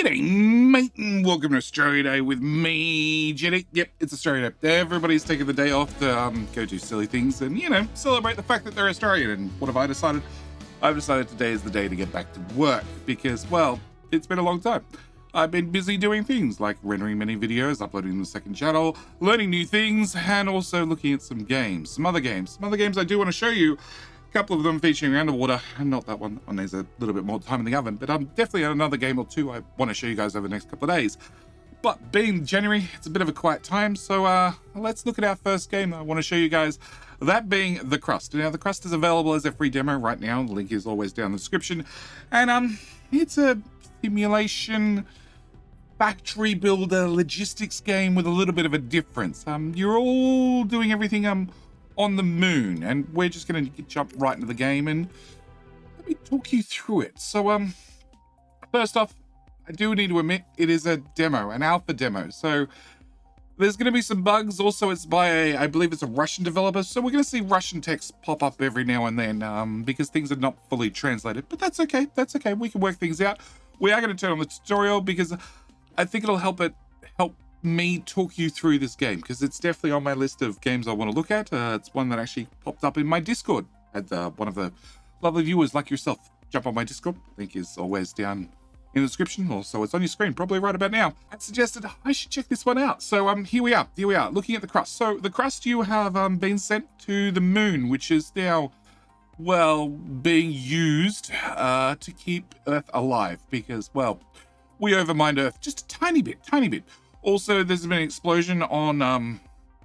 G'day, mate, and welcome to Australia Day with me, Jenny. Yep, it's Australia Day. Everybody's taking the day off to go do silly things and, celebrate the fact that they're Australian. And what have I decided? I've decided today is the day to get back to work because, well, it's been a long time. I've been busy doing things like rendering many videos, uploading them to the second channel, learning new things, and also looking at some games, some other games I do want to show you. A couple of them featuring underwater, and not that one. That one needs a little bit more time in the oven, but definitely another game or two I want to show you guys over the next couple of days. But being January, it's a bit of a quiet time, so let's look at our first game I want to show you guys, that being the Crust. Now, the Crust is available as a free demo right now. The link is always down in the description, and it's a simulation factory builder logistics game with a little bit of a difference. You're all doing everything on the moon, and we're just going to jump right into the game and let me talk you through it. So first off, I do need to admit it is a demo, an alpha demo, so there's going to be some bugs. Also, it's by I believe it's a Russian developer, so we're going to see Russian text pop up every now and then because things are not fully translated, but that's okay. We can work things out. We are going to turn on the tutorial because I think it'll help me talk you through this game, because it's definitely on my list of games I want to look at. It's one that actually popped up in my Discord. Had one of the lovely viewers like yourself jump on my Discord. Link is always down in the description. Also, it's on your screen probably right about now. And suggested I should check this one out. So here we are looking at the Crust. So the Crust, you have been sent to the moon, which is now, well, being used to keep Earth alive, because, well, we overmined Earth just a tiny bit. Also, there's been an explosion on,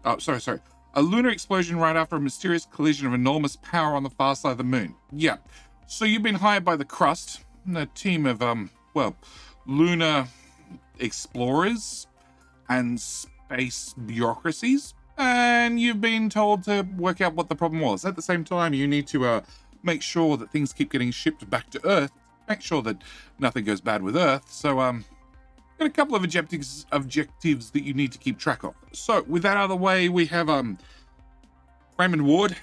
a lunar explosion right after a mysterious collision of enormous power on the far side of the moon. Yeah, so you've been hired by the Crust, a team of, lunar explorers and space bureaucracies, and you've been told to work out what the problem was. At the same time, you need to make sure that things keep getting shipped back to Earth, make sure that nothing goes bad with Earth. So, got a couple of objectives that you need to keep track of. So with that out of the way, we have Raymond Ward,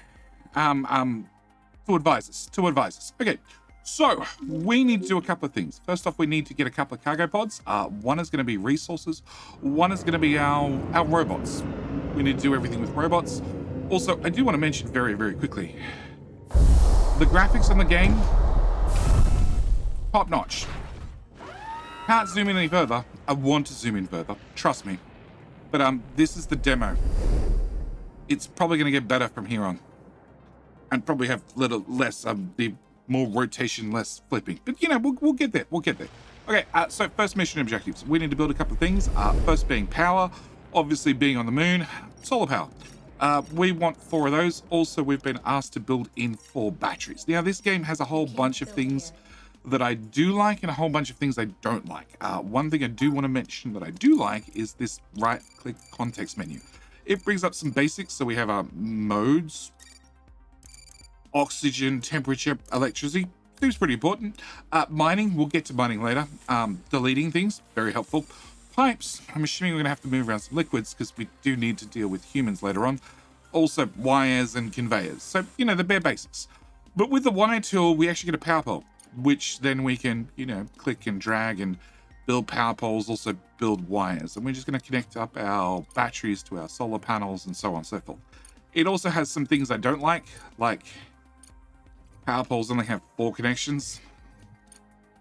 two advisors. Okay, so we need to do a couple of things. First off, we need to get a couple of cargo pods. One is going to be resources. One is going to be our robots. We need to do everything with robots. Also, I do want to mention very, very quickly, the graphics on the game, top notch. Can't zoom in any further. I want to zoom in further, trust me, but this is the demo. It's probably going to get better from here on, and probably have little less the more rotation, less flipping, but we'll get there. Okay, so first mission objectives, we need to build a couple of things. First being power, obviously being on the moon, solar power. We want 4 of those. Also, we've been asked to build in 4 batteries. Now, this game has a whole bunch of things that I do like and a whole bunch of things I don't like. One thing I do want to mention that I do like is this right-click context menu. It brings up some basics. So we have our modes, oxygen, temperature, electricity. Seems pretty important. Mining, we'll get to mining later. Deleting things, very helpful. Pipes, I'm assuming we're going to have to move around some liquids because we do need to deal with humans later on. Also wires and conveyors. So, the bare basics. But with the wire tool, we actually get a power pole, which then we can, click and drag and build power poles, also build wires. And we're just going to connect up our batteries to our solar panels and so on and so forth. It also has some things I don't like power poles only have 4 connections.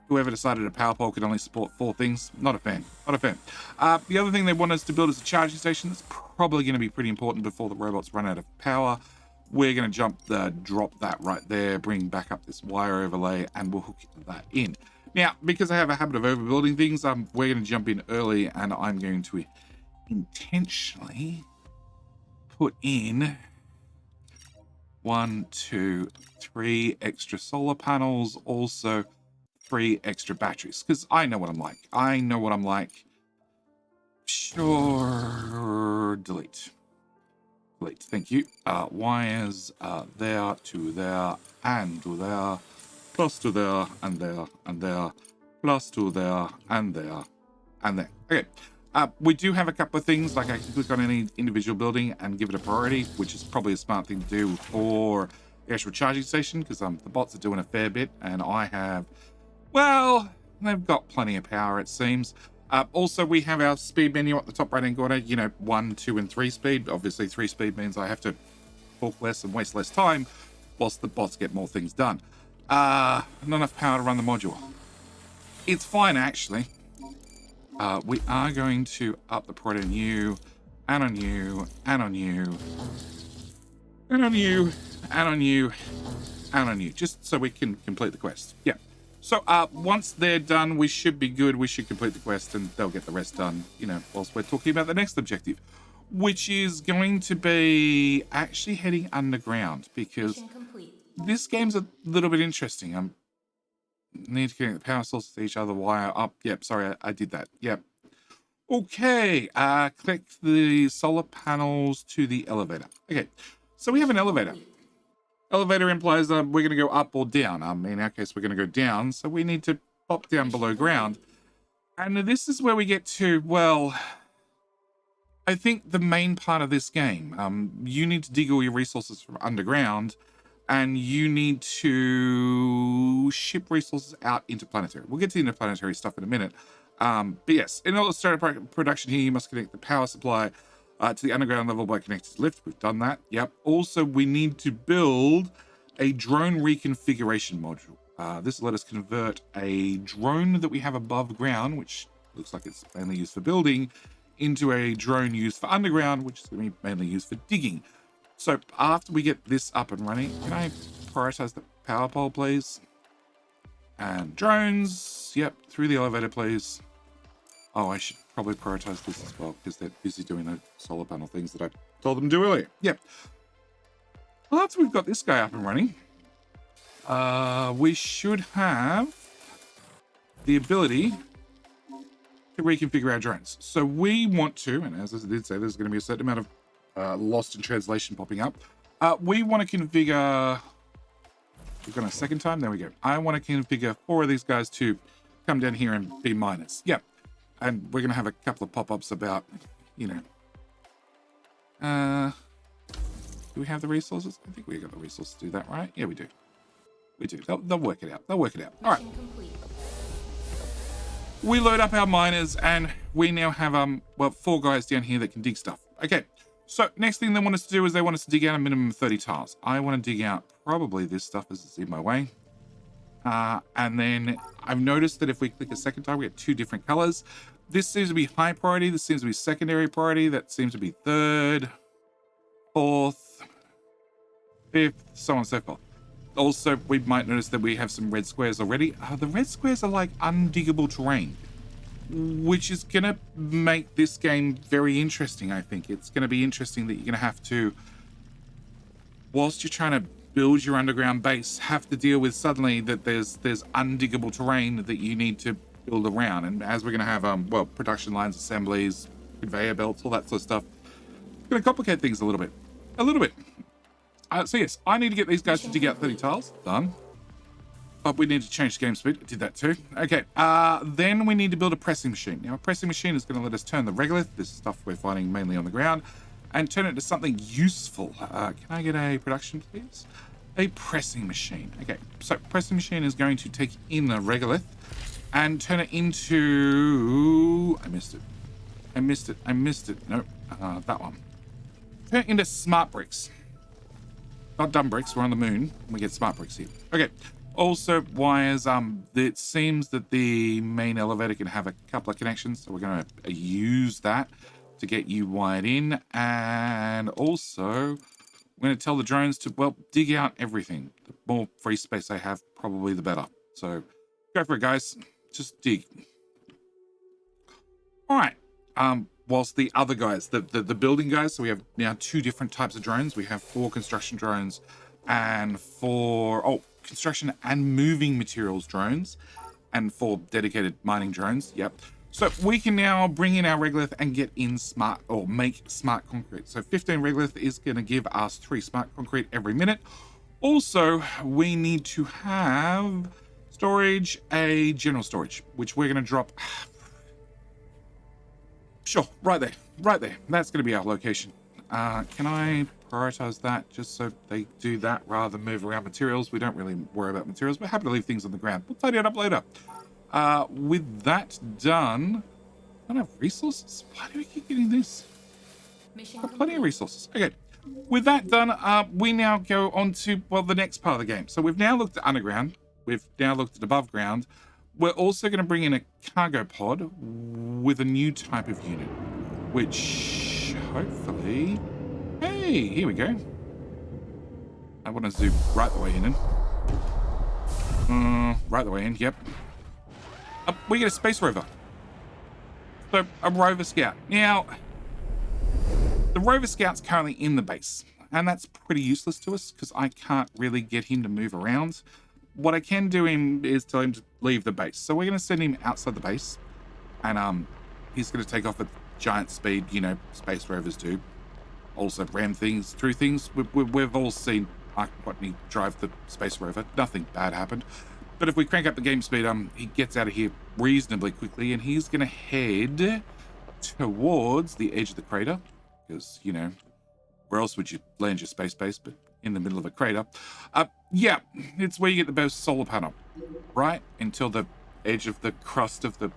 Whoever decided a power pole could only support 4 things, not a fan. The other thing they want us to build is a charging station. That's probably going to be pretty important before the robots run out of power. We're going to drop that right there, bring back up this wire overlay, and we'll hook that in. Now, because I have a habit of overbuilding things, we're going to jump in early, and I'm going to intentionally put in 1, 2, 3 extra solar panels, also 3 extra batteries, because I know what I'm like. Sure, delete, thank you. Wires there to there and to there, plus to there and there and there, plus to there and there and there. Okay, we do have a couple of things, like I can click on any individual building and give it a priority, which is probably a smart thing to do for the actual charging station, because the bots are doing a fair bit, and I have, well, They've got plenty of power, it seems. Also, we have our speed menu at the top right-hand corner. You know, 1, 2, and 3 speed. Obviously, 3 speed means I have to talk less and waste less time, whilst the bots get more things done. Not enough power to run the module. It's fine, actually. We are going to up the priority on you, and on you, and on you, and on you, and on you, and on you, just so we can complete the quest. Yeah. So once they're done, we should be good. We should complete the quest, and they'll get the rest done, you know, whilst we're talking about the next objective, which is going to be actually heading underground, because this game's a little bit interesting. Need to connect the power sources to each other, wire up. Yep, sorry, I did that. Yep. Okay, click the solar panels to the elevator. Okay, so we have an elevator. Elevator implies we're going to go up or down. In our case, we're going to go down, so we need to pop down below ground. And this is where we get to, well, I think the main part of this game. You need to dig all your resources from underground, and you need to ship resources out interplanetary. We'll get to the interplanetary stuff in a minute. But yes, in order to start production here, you must connect the power supply to the underground level by connecting to the lift. We've done that. Yep. Also, we need to build a drone reconfiguration module. This will let us convert a drone that we have above ground, which looks like it's mainly used for building, into a drone used for underground, which is going to be mainly used for digging. So after we get this up and running, can I prioritize the power pole, please? And drones. Yep. Through the elevator, please. Oh, I should probably prioritize this as well, because they're busy doing the solar panel things that I told them to do earlier. Yep. Well, after we've got this guy up and running, we should have the ability to reconfigure our drones. So we want to, and as I did say, there's going to be a certain amount of lost in translation popping up. We want to configure... We've got a second time. There we go. I want to configure 4 of these guys to come down here and be miners. Yep. And we're going to have a couple of pop-ups about, you know... do we have the resources? I think we got the resources to do that, right? Yeah, we do. We do. They'll work it out. They'll work it out. All right. We load up our miners, and we now have, well, 4 guys down here that can dig stuff. Okay. So next thing they want us to do is they want us to dig out a minimum of 30 tiles. I want to dig out probably this stuff as it's in my way. And then I've noticed that if we click a second time, we get 2 different colors. This seems to be high priority. This seems to be secondary priority. That seems to be 3rd, 4th, 5th, so on and so forth. Also, we might notice that we have some red squares already. The red squares are like undiggable terrain, which is going to make this game very interesting, I think. It's going to be interesting that you're going to have to, whilst you're trying to build your underground base, have to deal with suddenly that there's undiggable terrain that you need to build around. And as we're going to have, well, production lines, assemblies, conveyor belts, all that sort of stuff, it's going to complicate things a little bit. So yes, I need to get these guys to dig out 30 tiles. Done. But we need to change the game speed. I did that too. Okay. Then we need to build a pressing machine. Now, a pressing machine is going to let us turn the regolith, this stuff we're finding mainly on the ground, and turn it into something useful. Can I get a production, please? A pressing machine. Okay. So pressing machine is going to take in the regolith and turn it into... I missed it. Nope. That one. Turn it into smart bricks. Not dumb bricks. We're on the moon. We get smart bricks here. Okay. Also, wires. It seems that the main elevator can have a couple of connections, so we're going to use that to get you wired in. And also, we're going to tell the drones to, well, dig out everything. The more free space I have, probably the better. So, go for it, guys. Just dig. All right. Whilst the other guys, the building guys, so we have now 2 different types of drones. We have 4 construction drones and 4 construction and moving materials drones, and 4 dedicated mining drones. Yep. So we can now bring in our regolith and get in smart, or make smart concrete. So 15 regolith is going to give us 3 smart concrete every minute. Also, we need to have storage, a general storage, which we're going to drop. Sure, right there. That's going to be our location. Can I prioritize that just so they do that rather than move around materials? We don't really worry about materials. We're happy to leave things on the ground. We'll tidy it up later. With that done, I don't have resources. Why do we keep getting this? Got plenty of resources. Okay. With that done, we now go on to, well, the next part of the game. So we've now looked at underground. We've now looked at above ground. We're also going to bring in a cargo pod with a new type of unit, which hopefully... Hey, here we go. I want to zoom right the way in. Right the way in, yep. We get a space rover. So, a rover scout. Now, the rover scout's currently in the base, and that's pretty useless to us because I can't really get him to move around. What I can do is tell him to leave the base. So we're going to send him outside the base, and he's going to take off at giant speed, you know, space rovers do. Also ram things through things. We've all seen Mark Watney drive the space rover. Nothing bad happened. But if we crank up the game speed, he gets out of here reasonably quickly, and he's going to head towards the edge of the crater. Because, you know, where else would you land your space base but in the middle of a crater? Yeah, it's where you get the best solar panel, right? Until the edge of the crust of the,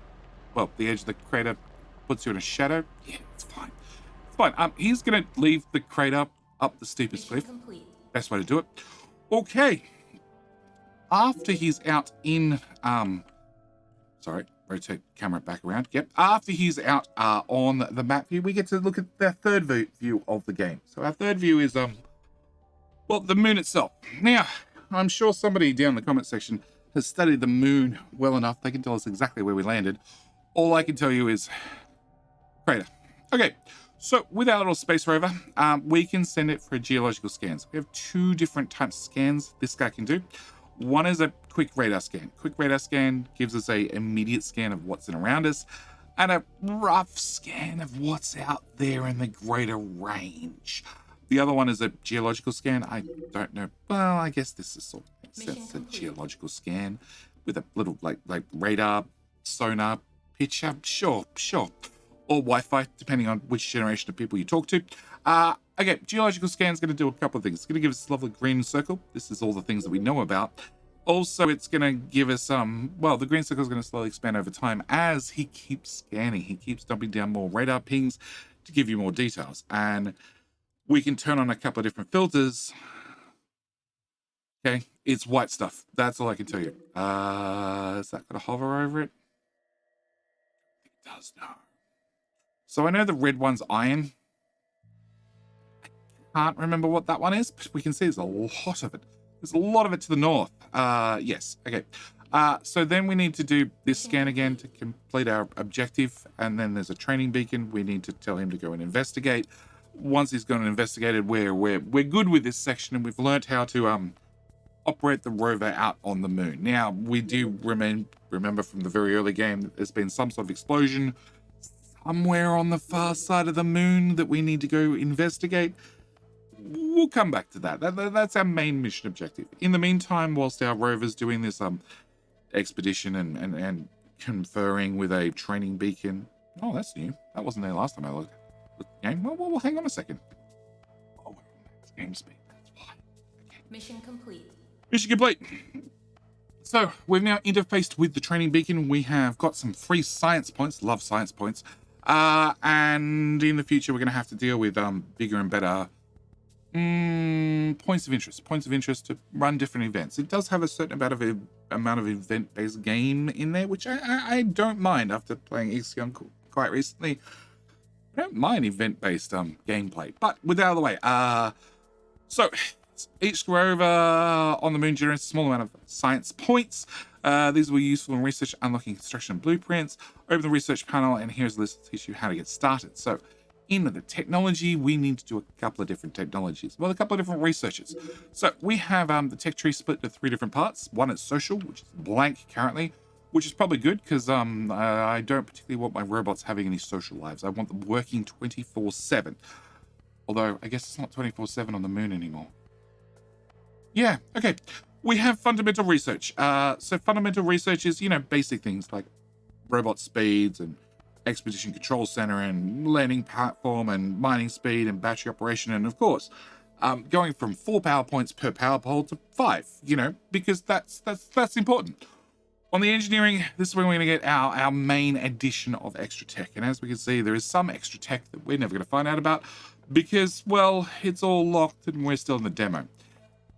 well, the edge of the crater puts you in a shadow. Yeah, it's fine. It's fine. He's going to leave the crater up the steepest cliff. Best way to do it. Okay. After he's out in, sorry, rotate camera back around. Yep. After he's out on the map view, we get to look at the third view of the game. So our third view is, well, the moon itself. Now, I'm sure somebody down in the comment section has studied the moon well enough. They can tell us exactly where we landed. All I can tell you is crater. Okay. So with our little space rover, we can send it for a geological scan. So we have two different types of scans this guy can do. One is a quick radar scan. Quick radar scan gives us a immediate scan of what's in around us and a rough scan of what's out there in the greater range. The other one is a geological scan. I don't know. Well, I guess this is sort of makes sense. A geological scan with a little like radar, sonar, picture. Sure. Or Wi-Fi, depending on which generation of people you talk to. Okay, geological scan is going to do a couple of things. It's going to give us a lovely green circle. This is all the things that we know about. Also, it's going to give us well, the green circle is going to slowly expand over time as he keeps scanning. He keeps dumping down more radar pings to give you more details. And we can turn on a couple of different filters. Okay, it's white stuff. That's all I can tell you. Is that going to hover over it? It does no. So I know the red one's iron. I can't remember what that one is, but we can see there's a lot of it. There's a lot of it to the north. Yes, okay. So then we need to do this scan again to complete our objective, and then there's a training beacon. We need to tell him to go and investigate. Once he's gone and investigated, we're good with this section, and we've learned how to operate the rover out on the moon. Now, we do remember from the very early game that there's been some sort of explosion somewhere on the far side of the moon that we need to go investigate. We'll come back to that. That's our main mission objective. In the meantime, whilst our rover's doing this expedition and conferring with a training beacon. Oh, that's new. That wasn't there last time I looked at the game. Well, hang on a second. Oh, we're on max game speed. That's why. Okay. Mission complete. Mission complete. So we've now interfaced with the training beacon. We have got some free science points. Love science points. And in the future, we're going to have to deal with bigger and better points of interest to run different events. It does have a certain amount of event-based game in there, which I don't mind after playing Ixion quite recently. I don't mind event-based gameplay, but with that out of the way, so each rover on the moon generates a small amount of science points. These will be useful in research, unlocking construction blueprints. Open the research panel, and here's a list to teach you how to get started. So in the technology, we need to do a couple of different technologies. Well, a couple of different researches. So we have the tech tree split into three different parts. One is social, which is blank currently, which is probably good because I don't particularly want my robots having any social lives. I want them working 24/7. Although I guess it's not 24/7 on the moon anymore. Yeah, okay. We have fundamental research. So fundamental research is, basic things like robot speeds and expedition control center and landing platform and mining speed and battery operation. And of course, going from 4 power points per power pole to 5, because that's important. On the engineering, this is where we're going to get our main addition of extra tech. And as we can see, there is some extra tech that we're never going to find out about because, well, it's all locked and we're still in the demo.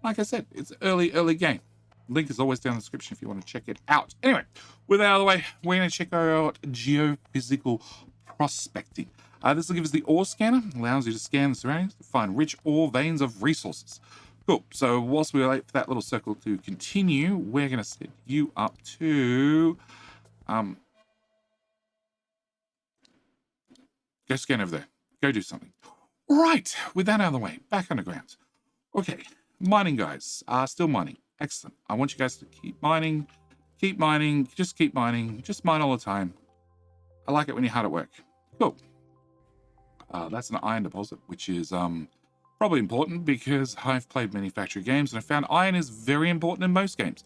Like I said, it's early game. Link is always down in the description if you want to check it out. Anyway, with that out of the way, we're going to check out geophysical prospecting. This will give us the ore scanner, allows you to scan the surroundings to find rich ore veins of resources. Cool. So whilst we wait for that little circle to continue, we're going to set you up to go scan over there. Go do something. Right. With that out of the way, back underground. Okay. Mining, guys. Still mining. Excellent. I want you guys to keep mining. Keep mining. Just keep mining. Just mine all the time. I like it when you're hard at work. Cool. That's an iron deposit, which is probably important because I've played many factory games and I found iron is very important in most games.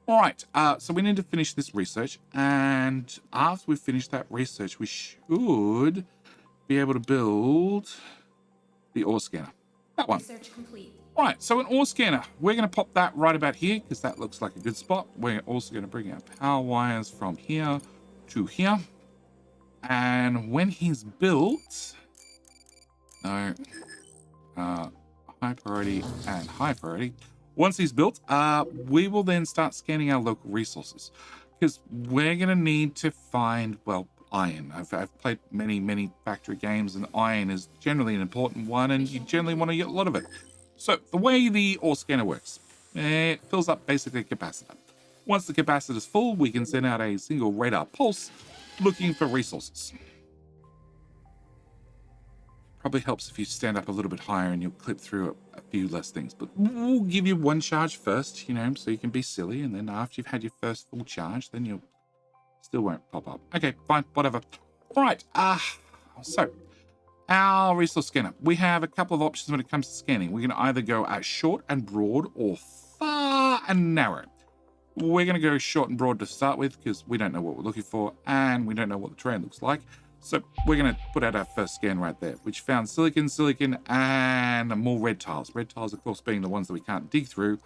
All right, so we need to finish this research, and after we finish that research, we should be able to build the ore scanner. That one. Research complete. All right, so an ore scanner, we're going to pop that right about here because that looks like a good spot. We're also going to bring our power wires from here to here. And when he's built, no, high priority and high priority. Once he's built, we will then start scanning our local resources because we're going to need to find, well, iron. I've played many factory games, and iron is generally an important one, and you generally want to get a lot of it. So the way the ore scanner works, it fills up basically a capacitor. Once the capacitor is full, we can send out a single radar pulse looking for resources. Probably helps if you stand up a little bit higher and you'll clip through a few less things. But we'll give you one charge first, you know, so you can be silly. And then after you've had your first full charge, then you'll still won't pop up. Okay, fine, whatever. All right, so our resource scanner. We have a couple of options when it comes to scanning. We can either go short and broad or far and narrow. We're going to go short and broad to start with because we don't know what we're looking for and we don't know what the terrain looks like. So we're going to put out our first scan right there, which found silicon, and more red tiles. Red tiles, of course, being the ones that we can't dig through.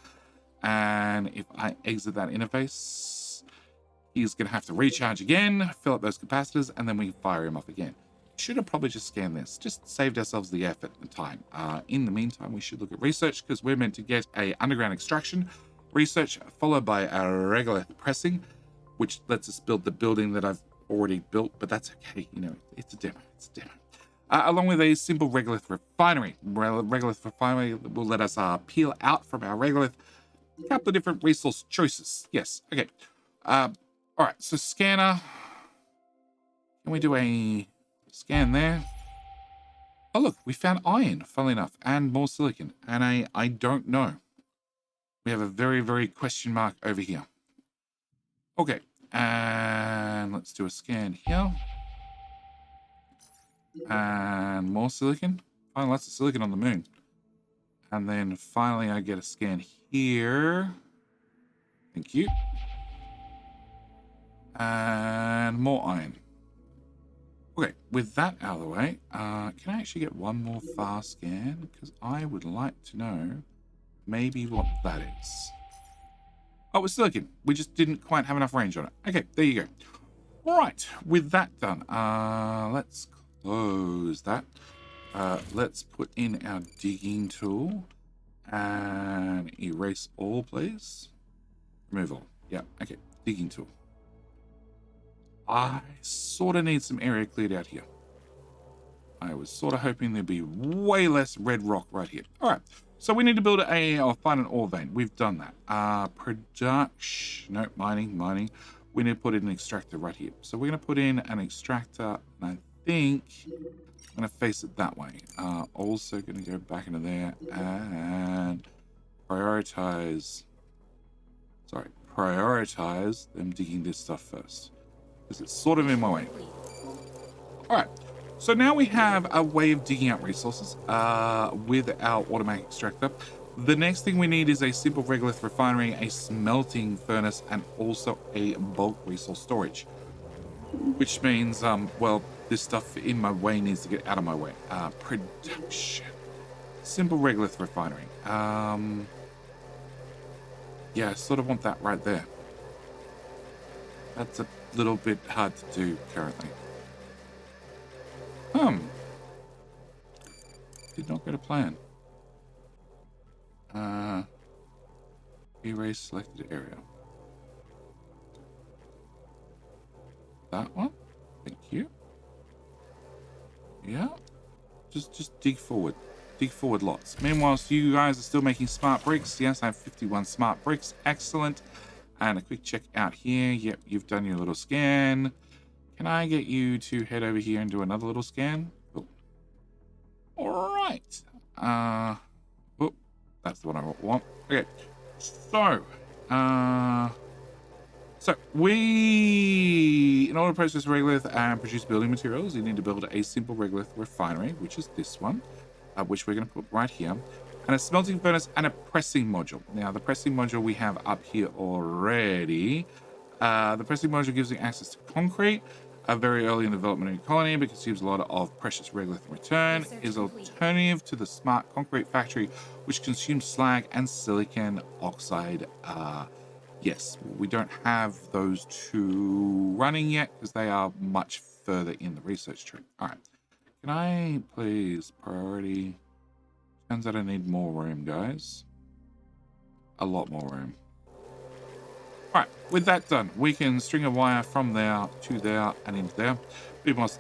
And if I exit that interface, he's going to have to recharge again, fill up those capacitors, and then we can fire him off again. Should have probably just scanned this. Just saved ourselves the effort and time. In the meantime, we should look at research because we're meant to get a underground extraction. Research followed by a regolith pressing, which lets us build the building that I've already built, but that's okay. You know, it's a demo. It's a demo. Along with a simple regolith refinery. Regolith refinery will let us peel out from our regolith a couple of different resource choices. Yes. Okay. All right. So scanner. Can we do a scan there? Oh, look, we found iron, funnily enough, and more silicon. And I don't know. We have a very question mark over here. Okay. And let's do a scan here. And more silicon. Oh, lots of silicon on the moon. And then finally I get a scan here. Thank you. And more iron. Okay, with that out of the way, can I actually get one more fast scan? Because I would like to know maybe what that is. Oh, it's silicon. We just didn't quite have enough range on it. Okay, there you go. All right, with that done, let's close that. Let's put in our digging tool and erase all, please. Remove all. Yeah, okay, digging tool. I sort of need some area cleared out here. I was sort of hoping there'd be way less red rock right here. All right. So we need to build or find an ore vein. We've done that. Production, no, mining. We need to put in an extractor right here. So we're going to put in an extractor, and I think I'm going to face it that way. Also going to go back into there and prioritize them digging this stuff first, because it's sort of in my way. All right. So now we have a way of digging out resources with our automatic extractor. The next thing we need is a simple regolith refinery, a smelting furnace, and also a bulk resource storage. Which means, well, this stuff in my way needs to get out of my way. Production. Simple regolith refinery. Yeah, I sort of want that right there. That's a little bit hard to do currently. Did not go to plan. Erase selected area. That one. Thank you. Yeah. Just dig forward. Dig forward lots. Meanwhile, you guys are still making smart bricks. Yes, I have 51 smart bricks. Excellent. And a quick check out here. Yep, you've done your little scan. Can I get you to head over here and do another little scan? Oh. All right. Oh, that's the one I want. Okay. So, in order to process regolith and produce building materials, you need to build a simple regolith refinery, which is this one, which we're going to put right here, and a smelting furnace and a pressing module. Now, the pressing module we have up here already. The pressing module gives you access to concrete. Very early in the development of your colony, but consumes a lot of precious regolith in return. Is alternative to the smart concrete factory, which consumes slag and silicon oxide. Yes, we don't have those two running yet because they are much further in the research tree. All right, can I please priority? Turns out I need more room, guys. A lot more room. All right, with that done, we can string a wire from there to there and into there.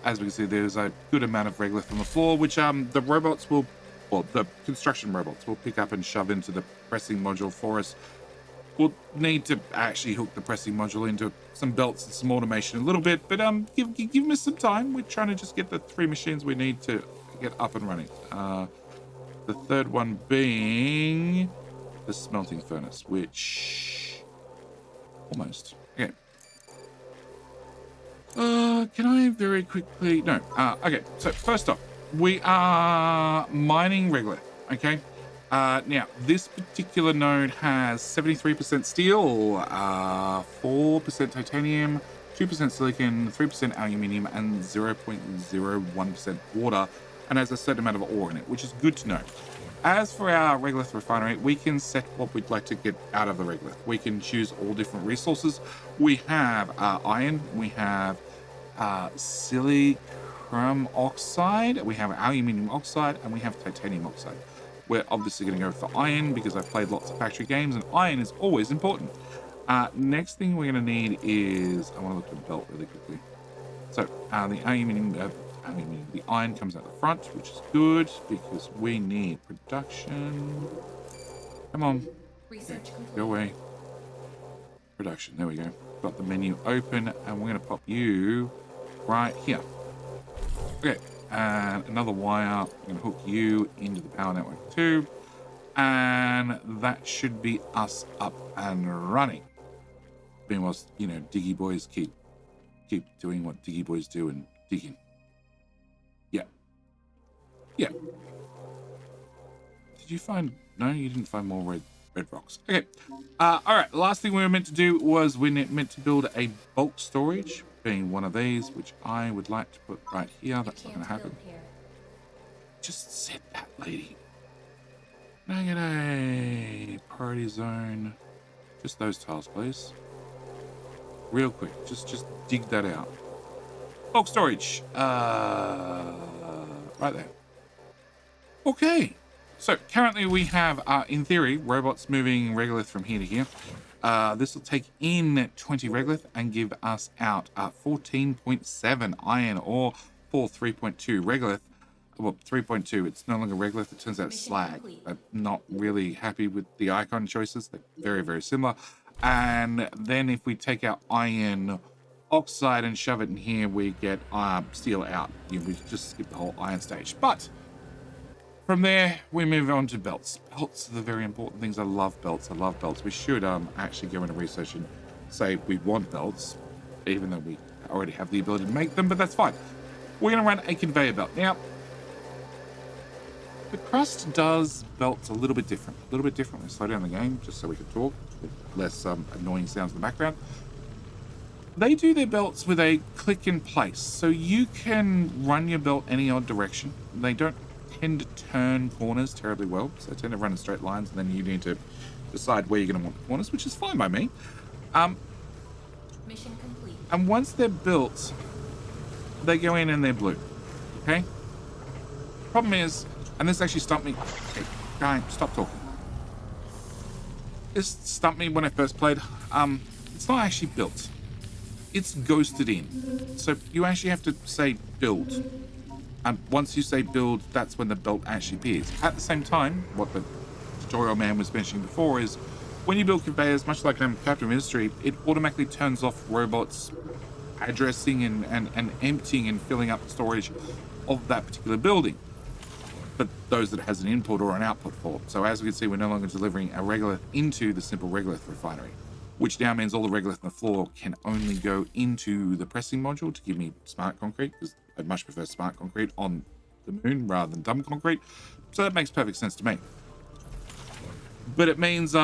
As we can see, there's a good amount of regolith on the floor, which the robots will, well, the construction robots will pick up and shove into the pressing module for us. We'll need to actually hook the pressing module into some belts and some automation a little bit, but give me some time. We're trying to just get the 3 machines we need to get up and running. The third one being the smelting furnace, which... Almost. Okay. Can I very quickly... No. Okay. So, first off, we are mining regolith. Okay. Now, this particular node has 73% steel, 4% titanium, 2% silicon, 3% aluminium, and 0.01% water, and has a certain amount of ore in it, which is good to know. As for our regolith refinery, we can set what we'd like to get out of the regolith. We can choose all different resources. We have iron, we have silicon oxide, we have aluminium oxide, and we have titanium oxide. We're obviously going to go for iron because I've played lots of factory games, and iron is always important. Next thing we're going to need is, I want to look at the belt really quickly. So the the iron comes out the front, which is good because we need production. Come on. Research complete. Go away. Production. There we go. Got the menu open, and we're going to pop you right here. Okay. And another wire. I'm going to hook you into the power network too. And that should be us up and running. Meanwhile, Diggy boys keep doing what Diggy boys do and digging. Yeah. Did you find... No, you didn't find more red rocks. Okay. All right. The last thing we were meant to do was we meant to build a bulk storage, being one of these, which I would like to put right here. That's not going to happen. Just set that, lady. Can I get a priority zone? Just those tiles, please. Real quick. Just dig that out. Bulk storage. Right there. Okay, so currently we have, in theory, robots moving regolith from here to here. This will take in 20 regolith and give us out 14.7 iron ore for 3.2 regolith. Well, 3.2, it's no longer regolith, it turns out it's slag. I'm not really happy with the icon choices. They're very, very similar. And then if we take our iron oxide and shove it in here, we get steel out. We just skip the whole iron stage. But from there, we move on to belts. Belts are the very important things. I love belts. We should actually go into research and say we want belts, even though we already have the ability to make them, but that's fine. We're going to run a conveyor belt. Now, the Crust does belts a little bit different. Let's slow down the game just so we can talk with less annoying sounds in the background. They do their belts with a click in place, so you can run your belt any odd direction. They don't tend to turn corners terribly well, so they tend to run in straight lines, and then you need to decide where you're going to want the corners, which is fine by me. Mission complete. And once they're built, they go in and they're blue. Okay? Problem is, and this actually stumped me. Okay, guy, stop talking. This stumped me when I first played. It's not actually built. It's ghosted in. So you actually have to say build. And once you say build, that's when the belt actually appears. At the same time, what the tutorial man was mentioning before is when you build conveyors, much like in Captain Ministry, it automatically turns off robots addressing and emptying and filling up the storage of that particular building. But those that it has an input or an output for. So as we can see, we're no longer delivering a regolith into the simple regolith refinery, which now means all the regolith on the floor can only go into the pressing module to give me smart concrete, because I'd much prefer smart concrete on the moon rather than dumb concrete. So that makes perfect sense to me. But it means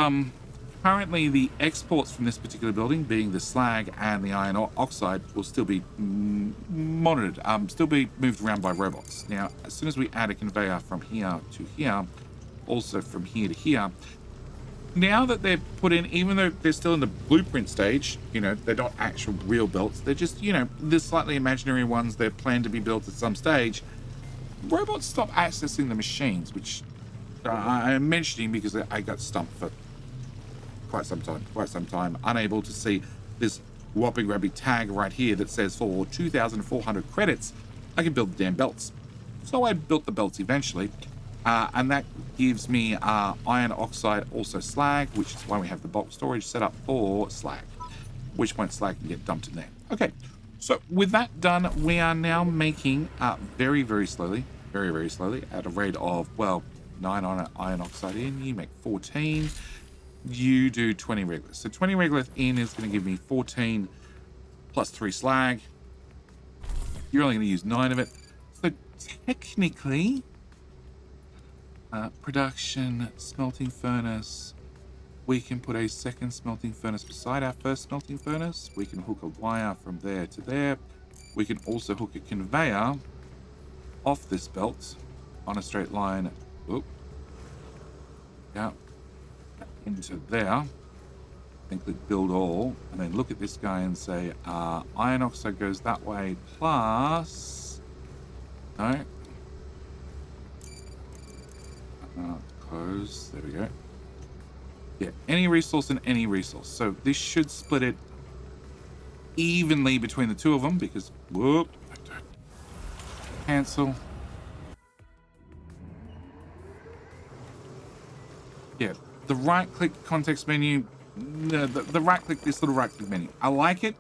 currently the exports from this particular building, being the slag and the iron oxide, will still be monitored, still be moved around by robots. Now, as soon as we add a conveyor from here to here, also from here to here, now that they're put in, even though they're still in the blueprint stage, you know, they're not actual real belts, they're just, you know, the slightly imaginary ones, they're planned to be built at some stage, robots stop accessing the machines, which I'm mentioning because I got stumped for quite some time, unable to see this whopping rabbit tag right here that says for 2,400 credits, I can build the damn belts. So I built the belts eventually, and that gives me iron oxide, also slag, which is why we have the bulk storage set up for slag, which point slag can get dumped in there. Okay, so with that done, we are now making very, very slowly, at a rate of, well, 9 on iron oxide in, you make 14. You do 20 regolith. So 20 regolith in is going to give me 14 plus 3 slag. You're only going to use 9 of it. So technically, production, smelting furnace. We can put a second smelting furnace beside our first smelting furnace. We can hook a wire from there to there. We can also hook a conveyor off this belt on a straight line. Oop. Yeah. Into there, and click build all, and then look at this guy and say iron oxide goes that way plus no close, there we go. Yeah, any resource and any resource, so this should split it evenly between the two of them, because whoop, cancel. Yeah, the right click context menu, the right click, this little right click menu, I like it.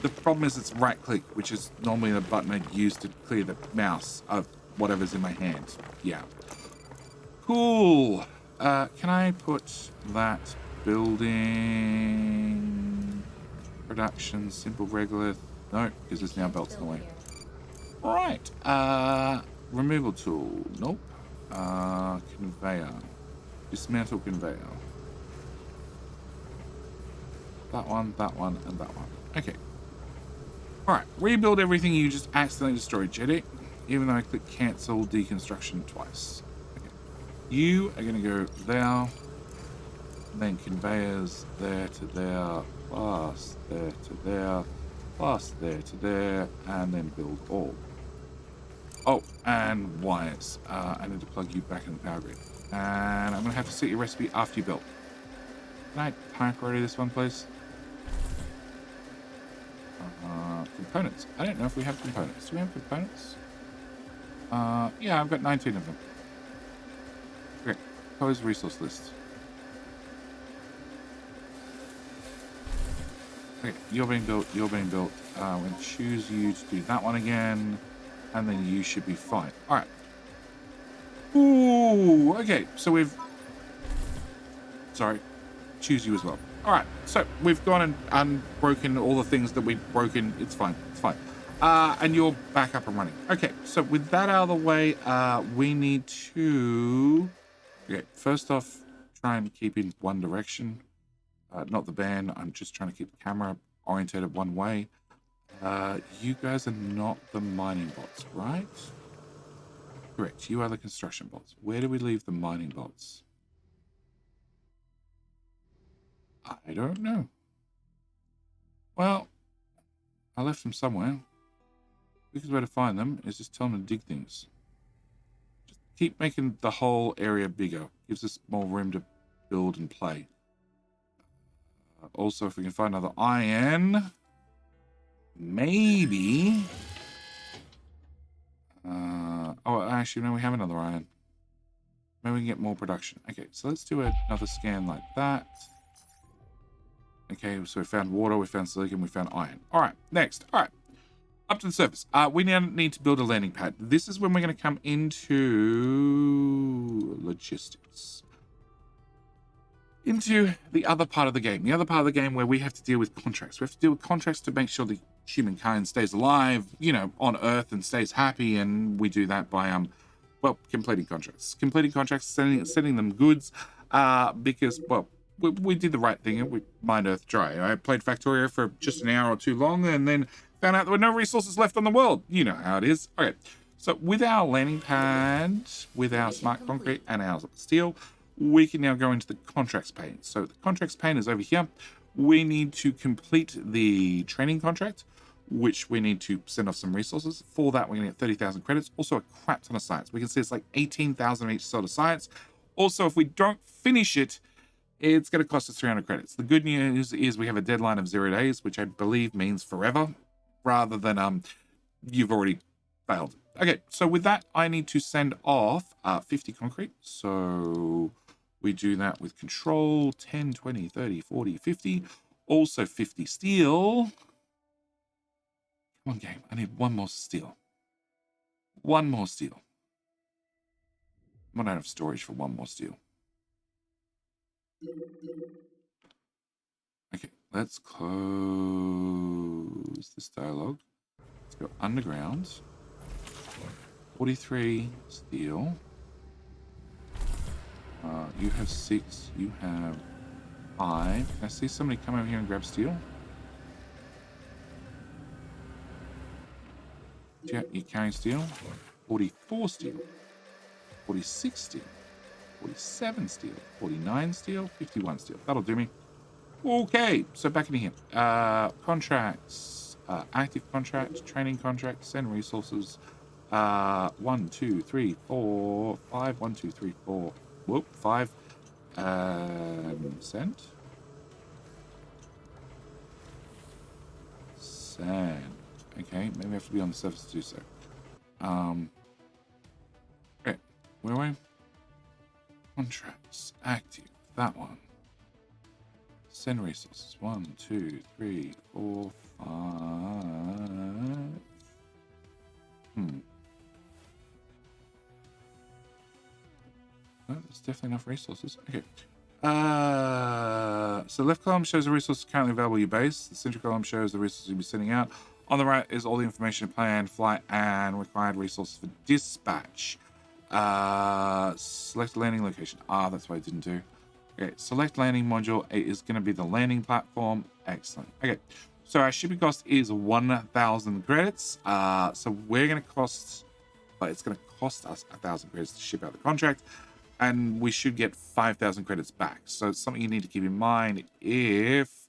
The problem is it's right click, which is normally the button I'd use to clear the mouse of whatever's in my hand. Yeah, cool. Can I put that building production simple regolith? No, because there's now belts in the way. Right, removal tool, nope. Conveyor, dismantle conveyor. That one, and that one. Okay. Alright, rebuild everything you just accidentally destroyed, Jedi. Even though I clicked cancel deconstruction twice. Okay. You are going to go there, and then conveyors there to there, plus there to there, plus there to there, and then build all. Oh, and wires. I need to plug you back in the power grid. And I'm going to have to set your recipe after you build. Can I pack ready this one, please? Components. I don't know if we have components. Do we have components? Yeah, I've got 19 of them. Okay, close resource list. Okay, you're being built, you're being built. I'm going to choose you to do that one again, and then you should be fine. All right. Ooh, okay, so we've... Sorry, choose you as well. All right, so we've gone and unbroken all the things that we've broken. It's fine, it's fine. And you're back up and running. Okay, so with that out of the way, we need to... Okay, first off, try and keep in one direction. Not the band, I'm just trying to keep the camera orientated one way. You guys are not the mining bots, right? Correct, you are the construction bots. Where do we leave the mining bots? I don't know. Well, I left them somewhere. The quickest way to find them is just tell them to dig things. Just keep making the whole area bigger. Gives us more room to build and play. Also, if we can find another iron, maybe. Oh, actually, no, we have another iron. Maybe we can get more production. Okay, so let's do another scan like that. Okay, so we found water, we found silicon, we found iron. All right, next. All right, up to the surface. We now need to build a landing pad. This is when we're going to come into logistics. Into the other part of the game. The other part of the game where we have to deal with contracts. We have to deal with contracts to make sure the humankind stays alive, you know, on Earth and stays happy. And we do that by, well, completing contracts. Completing contracts, sending them goods, because, well, we did the right thing and we mined Earth dry. I played Factorio for just an hour or two long and then found out there were no resources left on the world. You know how it is. Okay, so with our landing pad, with our smart concrete and our steel, we can now go into the contracts pane. So the contracts pane is over here. We need to complete the training contract, which we need to send off some resources. For that, we're going to get 30,000 credits. Also a crap ton of science. We can see it's like 18,000 each sort of science. Also, if we don't finish it, it's going to cost us 300 credits. The good news is we have a deadline of 0 days, which I believe means forever, rather than you've already failed. Okay, so with that, I need to send off 50 concrete. So we do that with control, 10, 20, 30, 40, 50. Also 50 steel. Come on, game. I need one more steel. One more steel. I'm not out of storage for one more steel. Okay, let's close this dialogue. Let's go underground. 43 steel. You have 6. You have 5. Can I see somebody come over here and grab steel? Yeah, you're carrying steel. 44 steel. 46 steel. 47 steel. 49 steel. 51 steel. That'll do me. Okay, so back in here. Contracts. Active contract. Training contract. Send resources. 1, 2, 3, 4, 5. 1, 2, 3, 4. Whoop, 5. Send. Send. Okay, maybe I have to be on the surface to do so. Okay, where are we? Contracts. Active. That one. Send resources. 1, 2, 3, 4, 5. Oh, there's definitely enough resources. Okay. So left column shows the resources currently available at your base. The center column shows the resources you'll be sending out. On the right is all the information, plan, flight, and required resources for dispatch. Select landing location. That's what I didn't do. Okay, select landing module. It is going to be the landing platform. Excellent. Okay, so our shipping cost is 1,000 credits. So we're going to cost, but it's going to cost us 1,000 credits to ship out the contract. And we should get 5,000 credits back. So it's something you need to keep in mind if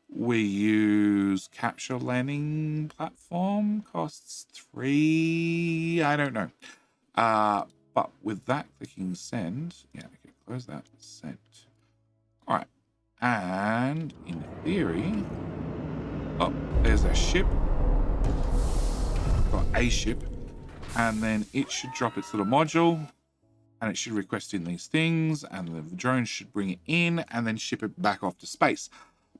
we use capture landing platform. Costs 3. I don't know. But with that, clicking send. Yeah, okay, close that. Send. All right. And in theory, oh, there's a ship. Got a ship. And then it should drop its little module. And it should request in these things, and the drone should bring it in and then ship it back off to space.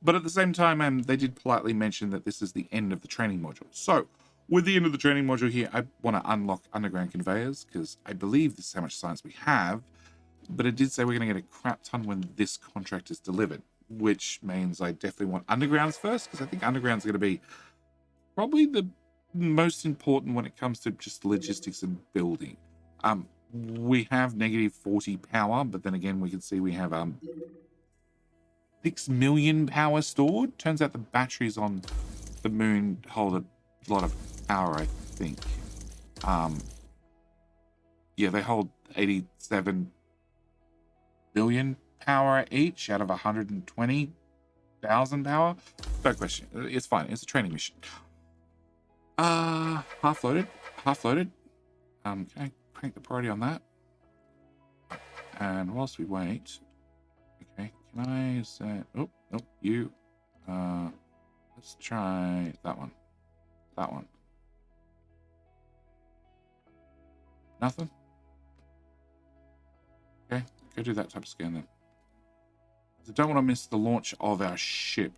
But at the same time, they did politely mention that this is the end of the training module. So with the end of the training module here, I want to unlock underground conveyors because I believe this is how much science we have. But it did say we're going to get a crap ton when this contract is delivered, which means I definitely want undergrounds first because I think undergrounds are going to be probably the most important when it comes to just logistics and building. We have negative 40 power, but then again, we can see we have 6 million power stored. Turns out the batteries on the moon hold a lot of power, I think. Yeah, they hold 87 billion power each out of 120 1,000 power. No question. It's fine. It's a training mission. Half loaded. Half loaded. Can I crank the priority on that? And whilst we wait, okay, can I say, oh, no, you, let's try that one. That one. Nothing? Okay, go do that type of scan then. I don't want to miss the launch of our ship.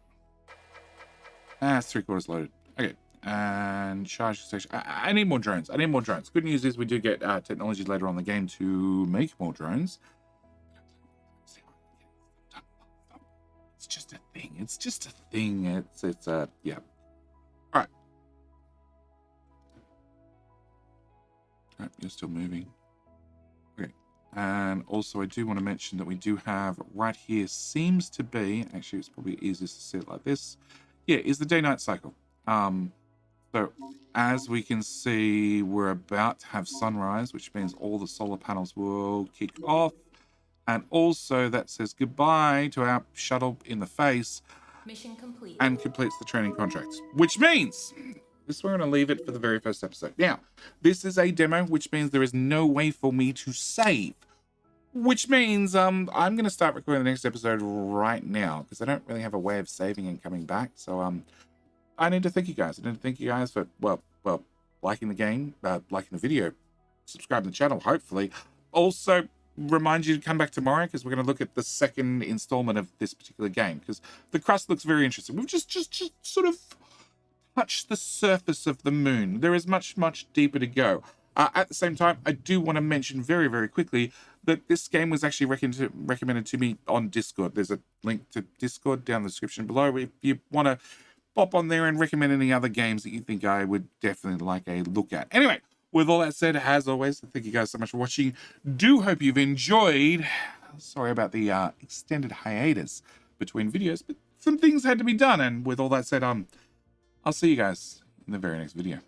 It's 3/4 loaded. Okay, and charge station. I need more drones. I need more drones. Good news is we do get technology later on in the game to make more drones. It's just a thing. It's just a thing. It's yeah. All right. All right, you're still moving. Okay. And also I do want to mention that we do have right here seems to be, actually it's probably easiest to see it like this. Yeah, is the day-night cycle. So as we can see, we're about to have sunrise, which means all the solar panels will kick off. And also that says goodbye to our shuttle in the face. Mission complete. And completes the training contract, which means this we're going to leave it for the very first episode. Now, this is a demo, which means there is no way for me to save, which means I'm going to start recording the next episode right now because I don't really have a way of saving and coming back. So I need to thank you guys. I need to thank you guys for well liking the game, liking the video, subscribing to the channel, hopefully. Also, remind you to come back tomorrow because we're going to look at the second installment of this particular game because the crust looks very interesting. We've just sort of touched the surface of the moon. There is much deeper to go. At the same time, I do want to mention very quickly that this game was actually recommended to me on Discord. There's a link to Discord down in the description below if you want to pop on there and recommend any other games that you think I would definitely like a look at. Anyway, with all that said, as always, thank you guys so much for watching. Do hope you've enjoyed. Sorry about the extended hiatus between videos, but some things had to be done. And with all that said, I'll see you guys in the very next video.